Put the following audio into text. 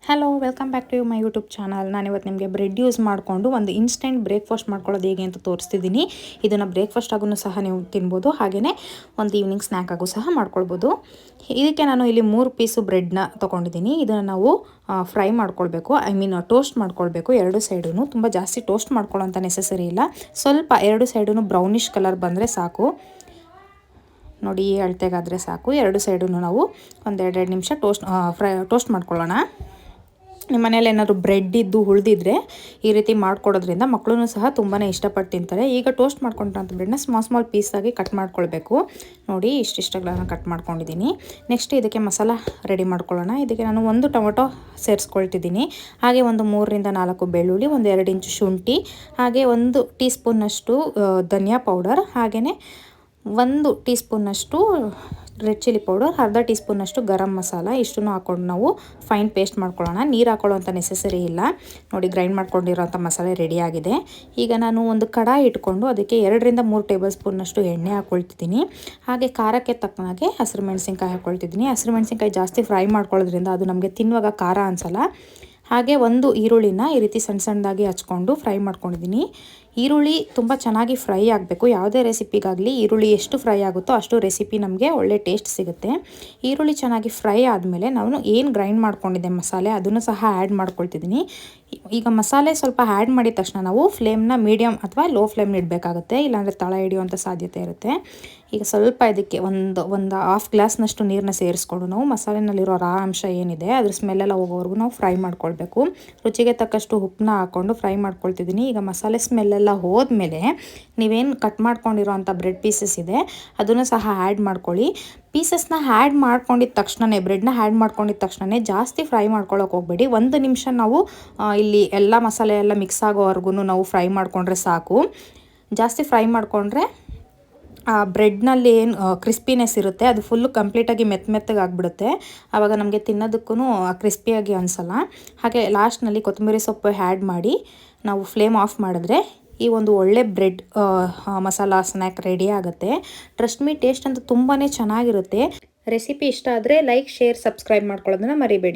Hello welcome back to my YouTube channel. ನಾನಿವತ್ತು ನಿಮಗೆ bread use ಮಾಡಿಕೊಂಡು ಒಂದು ಇನ್ಸ್ಟೆಂಟ್ ಬ್ರೇಕ್ಫಾಸ್ಟ್ ಮಾಡ್ಕೊಳ್ಳೋದು ಹೇಗೆ ಅಂತ ತೋರಿಸ್ತಿದ್ದೀನಿ. ಇದನ್ನು ಬ್ರೇಕ್ಫಾಸ್ಟ್ ಆಗೂ ಸಹ ನೀವು ತಿನ್ಬೋದು, ಹಾಗೆಯೇ ಒಂದು ಈವ್ನಿಂಗ್ ಸ್ನ್ಯಾಕ್ ಆಗೂ ಸಹ ಮಾಡ್ಕೊಳ್ಬೋದು. ಇದಕ್ಕೆ ನಾನು ಇಲ್ಲಿ 3 ಪೀಸು ಬ್ರೆಡ್ನ ತೊಗೊಂಡಿದ್ದೀನಿ. ಇದನ್ನು ನಾವು ಫ್ರೈ ಮಾಡ್ಕೊಳ್ಬೇಕು, ಟೋಸ್ಟ್ ಮಾಡ್ಕೊಳ್ಬೇಕು ಎರಡು ಸೈಡೂ. ತುಂಬ ಜಾಸ್ತಿ ಟೋಸ್ಟ್ ಮಾಡ್ಕೊಳ್ಳೋಂಥ ನೆಸಸರಿ ಇಲ್ಲ, ಸ್ವಲ್ಪ ಎರಡು ಸೈಡೂ ಬ್ರೌನಿಷ್ ಕಲರ್ ಬಂದರೆ ಸಾಕು. ನೋಡಿ, ಈ ಅಳತೆಗಾದರೆ ಸಾಕು. ಎರಡು ಸೈಡೂ ನಾವು ಒಂದೆರಡು ನಿಮಿಷ ಟೋಸ್ಟ್ ಮಾಡ್ಕೊಳ್ಳೋಣ. ನಿಮ್ಮ ಮನೇಲಿ ಏನಾದರೂ ಬ್ರೆಡ್ ಇದ್ದು ಉಳಿದಿದ್ರೆ ಈ ರೀತಿ ಮಾಡಿಕೊಡೋದ್ರಿಂದ ಮಕ್ಕಳು ಸಹ ತುಂಬಾ ಇಷ್ಟಪಟ್ಟು ತಿಂತಾರೆ. ಈಗ ಟೋಸ್ಟ್ ಮಾಡ್ಕೊಂಡ್ರಂಥ ಬ್ರೆಡ್ನ ಸ್ಮಾಲ್ ಪೀಸಾಗಿ ಕಟ್ ಮಾಡ್ಕೊಳ್ಬೇಕು. ನೋಡಿ, ಇಷ್ಟಿಷ್ಟಗಳನ್ನು ಕಟ್ ಮಾಡ್ಕೊಂಡಿದ್ದೀನಿ. ನೆಕ್ಸ್ಟ್ ಇದಕ್ಕೆ ಮಸಾಲ ರೆಡಿ ಮಾಡ್ಕೊಳ್ಳೋಣ. ಇದಕ್ಕೆ ನಾನು 1 ಟೊಮೊಟೊ ಸೇರಿಸ್ಕೊಳ್ತಿದ್ದೀನಿ, ಹಾಗೆ ಒಂದು 3ರಿಂದ 4 ಬೆಳ್ಳುಳ್ಳಿ, ಒಂದು 2 ಇಂಚು ಶುಂಠಿ, ಹಾಗೆ 1 ಟೀ ಸ್ಪೂನ್ನಷ್ಟು ಧನಿಯಾ ಪೌಡರ್, ಹಾಗೆಯೇ 1 ಟೀ ಸ್ಪೂನ್ನಷ್ಟು ರೆಡ್ ಚಿಲ್ಲಿ ಪೌಡರ್, ಅರ್ಧ ಟೀ ಸ್ಪೂನ್ನಷ್ಟು ಗರಂ ಮಸಾಲ, ಇಷ್ಟನ್ನು ಹಾಕ್ಕೊಂಡು ನಾವು ಫೈನ್ ಪೇಸ್ಟ್ ಮಾಡ್ಕೊಳ್ಳೋಣ. ನೀರು ಹಾಕೊಳ್ಳೋಂಥ ನೆಸಸರಿ ಇಲ್ಲ. ನೋಡಿ, ಗ್ರೈಂಡ್ ಮಾಡ್ಕೊಂಡಿರೋಂಥ ಮಸಾಲೆ ರೆಡಿಯಾಗಿದೆ. ಈಗ ನಾನು ಒಂದು ಕಡಾಯಿ ಇಟ್ಕೊಂಡು ಅದಕ್ಕೆ 2ರಿಂದ 3 ಟೇಬಲ್ ಸ್ಪೂನ್ನಷ್ಟು ಎಣ್ಣೆ ಹಾಕ್ಕೊಳ್ತಿದ್ದೀನಿ. ಹಾಗೆ ಖಾರಕ್ಕೆ ತಕ್ಕನಾಗೆ ಹಸಿರು ಮೆಣಸಿನ್ಕಾಯಿ ಹಾಕ್ಕೊಳ್ತಿದ್ದೀನಿ. ಹಸಿರು ಮೆಣಸಿನ್ಕಾಯಿ ಜಾಸ್ತಿ ಫ್ರೈ ಮಾಡ್ಕೊಳ್ಳೋದ್ರಿಂದ ಅದು ನಮಗೆ ತಿನ್ನುವಾಗ ಖಾರ ಅನಿಸಲ್ಲ. ಹಾಗೆ 1 ಈರುಳ್ಳಿನ ಈ ರೀತಿ ಸಣ್ಣ ಸಣ್ಣದಾಗಿ ಹಚ್ಕೊಂಡು ಫ್ರೈ ಮಾಡ್ಕೊಂಡಿದ್ದೀನಿ. ಈರುಳ್ಳಿ ತುಂಬ ಚೆನ್ನಾಗಿ ಫ್ರೈ ಆಗಬೇಕು. ಯಾವುದೇ ರೆಸಿಪಿಗಾಗಲಿ ಈರುಳ್ಳಿ ಎಷ್ಟು ಫ್ರೈ ಆಗುತ್ತೋ ಅಷ್ಟು ರೆಸಿಪಿ ನಮಗೆ ಒಳ್ಳೆ ಟೇಸ್ಟ್ ಸಿಗುತ್ತೆ. ಈರುಳ್ಳಿ ಚೆನ್ನಾಗಿ ಫ್ರೈ ಆದಮೇಲೆ ನಾನು ಏನು ಗ್ರೈಂಡ್ ಮಾಡ್ಕೊಂಡಿದ್ದೆ ಮಸಾಲೆ, ಅದನ್ನು ಸಹ ಆ್ಯಡ್ ಮಾಡ್ಕೊಳ್ತಿದ್ದೀನಿ. ಈಗ ಮಸಾಲೆ ಸ್ವಲ್ಪ ಆ್ಯಡ್ ಮಾಡಿದ ತಕ್ಷಣ ನಾವು ಫ್ಲೇಮ್ನ ಮೀಡಿಯಮ್ ಅಥವಾ ಲೋ ಫ್ಲೇಮ್ ಇಡಬೇಕಾಗುತ್ತೆ, ಇಲ್ಲಾಂದರೆ ತಳ ಹಿಡಿಯುವಂಥ ಸಾಧ್ಯತೆ ಇರುತ್ತೆ. ಈಗ ಸ್ವಲ್ಪ ಇದಕ್ಕೆ ಒಂದು ಹಾಫ್ ಗ್ಲಾಸ್ನಷ್ಟು ನೀರನ್ನ ಸೇರಿಸ್ಕೊಂಡು ನಾವು ಮಸಾಲೆನಲ್ಲಿರೋ ರಾ ಅಂಶ ಏನಿದೆ ಅದ್ರ ಸ್ಮೆಲ್ಲೆಲ್ಲ ಹೋಗೋವರೆಗೂ ನಾವು ಫ್ರೈ ಮಾಡ್ಕೊಳ್ಬೇಕು. ರುಚಿಗೆ ತಕ್ಕಷ್ಟು ಉಪ್ಪನ್ನ ಹಾಕ್ಕೊಂಡು ಫ್ರೈ ಮಾಡ್ಕೊಳ್ತಿದ್ದೀನಿ. ಈಗ ಮಸಾಲೆ ಸ್ಮೆಲ್ಲೆಲ್ಲ ಹೋದ್ಮೇಲೆ ನೀವೇನು ಕಟ್ ಮಾಡ್ಕೊಂಡಿರೋಂಥ ಬ್ರೆಡ್ ಪೀಸಸ್ ಇದೆ ಅದನ್ನು ಸಹ ಆ್ಯಡ್ ಮಾಡ್ಕೊಳ್ಳಿ. ಪೀಸಸ್ನ ಆ್ಯಡ್ ಮಾಡ್ಕೊಂಡಿದ್ದ ತಕ್ಷಣವೇ, ಬ್ರೆಡ್ನ ಆ್ಯಡ್ ಮಾಡ್ಕೊಂಡಿದ್ದ ತಕ್ಷಣವೇ ಜಾಸ್ತಿ ಫ್ರೈ ಮಾಡ್ಕೊಳ್ಳೋಕೆ ಹೋಗಬೇಡಿ. 1 ನಿಮಿಷ ನಾವು ಇಲ್ಲಿ ಎಲ್ಲ ಮಸಾಲೆ ಎಲ್ಲ ಮಿಕ್ಸ್ ಆಗೋವರೆಗೂ ನಾವು ಫ್ರೈ ಮಾಡಿಕೊಂಡ್ರೆ ಸಾಕು. ಜಾಸ್ತಿ ಫ್ರೈ ಮಾಡಿಕೊಂಡ್ರೆ ಆ ಬ್ರೆಡ್ನಲ್ಲಿ ಏನು ಕ್ರಿಸ್ಪಿನೆಸ್ ಇರುತ್ತೆ ಅದು ಫುಲ್ಲು ಕಂಪ್ಲೀಟಾಗಿ ಮೆತ್ತಗೆ ಆಗಿಬಿಡುತ್ತೆ. ಆವಾಗ ನಮಗೆ ತಿನ್ನೋದಕ್ಕೂ ಕ್ರಿಸ್ಪಿಯಾಗಿ ಅನಿಸಲ್ಲ. ಹಾಗೆ ಲಾಸ್ಟ್ನಲ್ಲಿ ಕೊತ್ತಂಬರಿ ಸೊಪ್ಪು ಆ್ಯಡ್ ಮಾಡಿ ನಾವು ಫ್ಲೇಮ್ ಆಫ್ ಮಾಡಿದ್ರೆ ಈ ಒಂದು ಒಳ್ಳೆ ಬ್ರೆಡ್ ಮಸಾಲ ಸ್ನ್ಯಾಕ್ ರೆಡಿ ಆಗುತ್ತೆ. ಟ್ರಸ್ಟ್ ಮೀ, ಟೇಸ್ಟ್ ಅಂತೂ ತುಂಬಾ ಚೆನ್ನಾಗಿರುತ್ತೆ. ರೆಸಿಪಿ ಇಷ್ಟ ಆದರೆ ಲೈಕ್, ಶೇರ್, ಸಬ್ಸ್ಕ್ರೈಬ್ ಮಾಡ್ಕೊಳ್ಳೋದನ್ನು ಮರಿಬೇಡಿ.